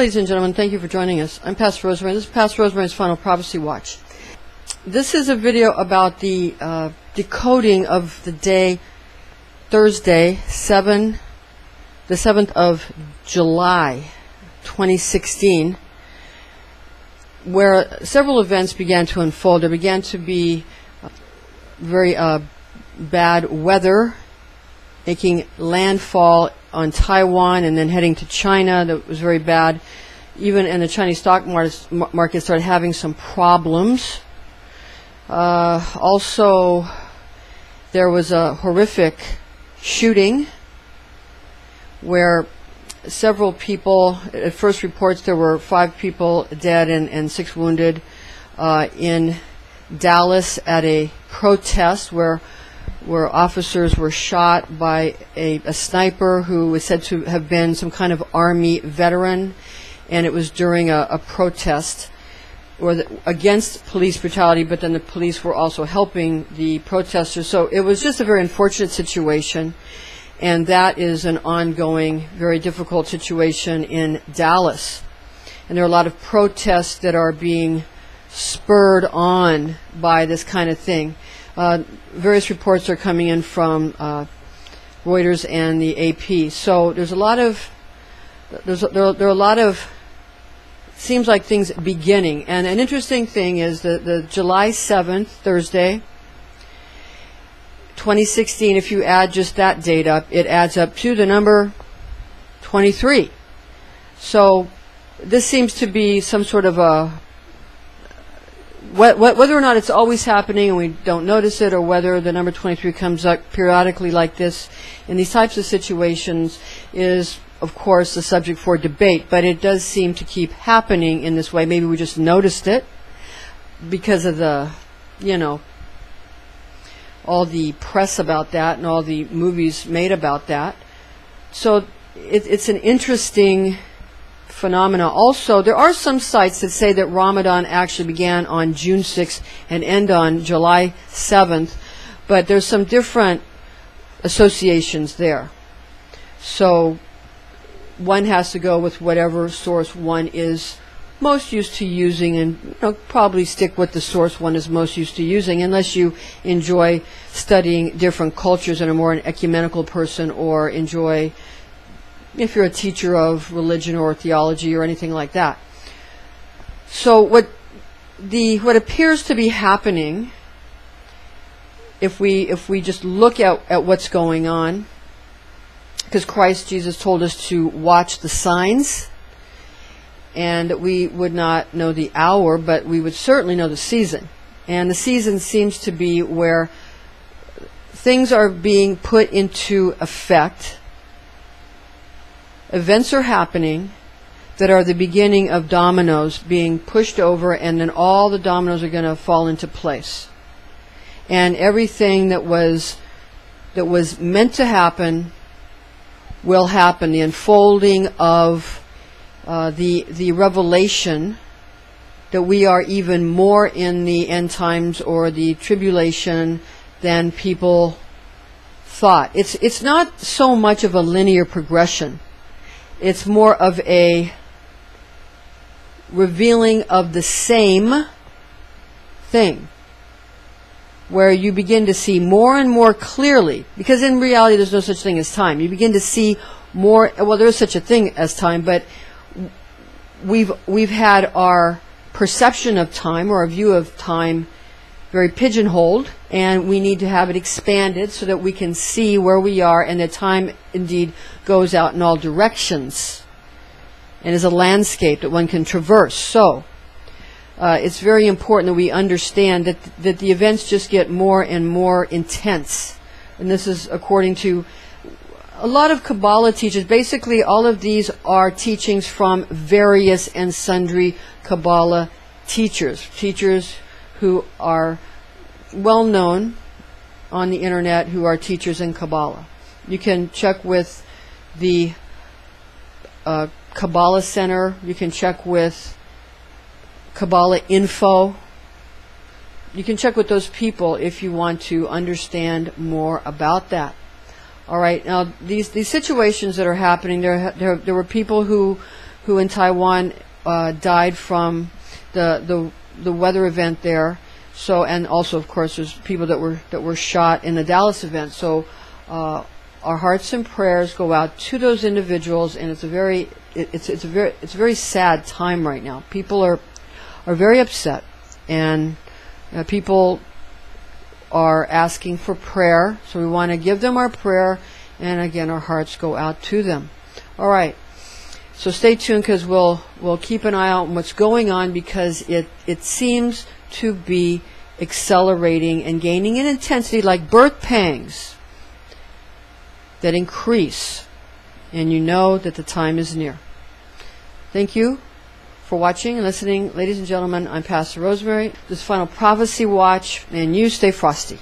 ladies and gentlemen, thank you for joining us. I'm Pastor Rosemary. This is Pastor Rosemary's Final Prophecy Watch. This is a video about the decoding of the day Thursday, the 7th of July, 2016, where several events began to unfold. There began to be very bad weather making landfall on Taiwan and then heading to China. That was very bad. Even in the Chinese stock market started having some problems. Also, there was a horrific shooting where several people, at first reports there were 5 people dead and 6 wounded in Dallas at a protest where officers were shot by a sniper who was said to have been some kind of army veteran, and it was during a protest against police brutality, but then the police were also helping the protesters. So it was just a very unfortunate situation, and that is an ongoing, very difficult situation in Dallas. And there are a lot of protests that are being spurred on by this kind of thing. Various reports are coming in from Reuters and the AP. So there's a lot of there are a lot of, seems like, things beginning. And an interesting thing is the July 7th, Thursday, 2016, if you add just that date up, it adds up to the number 23. So this seems to be some sort of a, whether or not it's always happening and we don't notice it, or whether the number 23 comes up periodically like this in these types of situations is, of course, the subject for debate. But it does seem to keep happening in this way. Maybe we just noticed it because of the, all the press about that and all the movies made about that. So it's an interesting phenomena. Also, there are some sites that say that Ramadan actually began on June 6th and end on July 7th, but there's some different associations there. So one has to go with whatever source one is most used to using, and probably stick with the source one is most used to using, unless you enjoy studying different cultures and are more an ecumenical person, or enjoy, if you're a teacher of religion or theology or anything like that. So what appears to be happening, if we just look at what's going on, because Christ Jesus told us to watch the signs, and that we would not know the hour, but we would certainly know the season. And the season seems to be where things are being put into effect. Events are happening that are the beginning of dominoes being pushed over, and then all the dominoes are going to fall into place. And everything that was meant to happen will happen. The unfolding of the revelation that we are even more in the end times or the tribulation than people thought. It's not so much of a linear progression. It's more of a revealing of the same thing, where you begin to see more and more clearly, because in reality there's no such thing as time. You begin to see more, well, there is such a thing as time, but we've had our perception of time, or our view of time, very pigeonholed, and we need to have it expanded so that we can see where we are, and that time indeed goes out in all directions and is a landscape that one can traverse. So it's very important that we understand that the events just get more and more intense. And this is according to a lot of Kabbalah teachers. Basically, all of these are teachings from various and sundry Kabbalah teachers who are well known on the internet, who are teachers in Kabbalah. You can check with the Kabbalah Center. You can check with Kabbalah Info. You can check with those people if you want to understand more about that. All right. Now, these situations that are happening, there were people who who in Taiwan died from the weather event there. So, and also, of course, there's people that were shot in the Dallas event. So, our hearts and prayers go out to those individuals, and it's a very sad time right now. People are very upset, and people are asking for prayer. So we want to give them our prayer, and again, our hearts go out to them. All right. So stay tuned, because we'll keep an eye out on what's going on, because it seems to be accelerating and gaining in intensity, like birth pangs that increase, and you know that the time is near. Thank you for watching and listening. Ladies and gentlemen, I'm Pastor Rosemary. This is Final Prophecy Watch, and you stay frosty.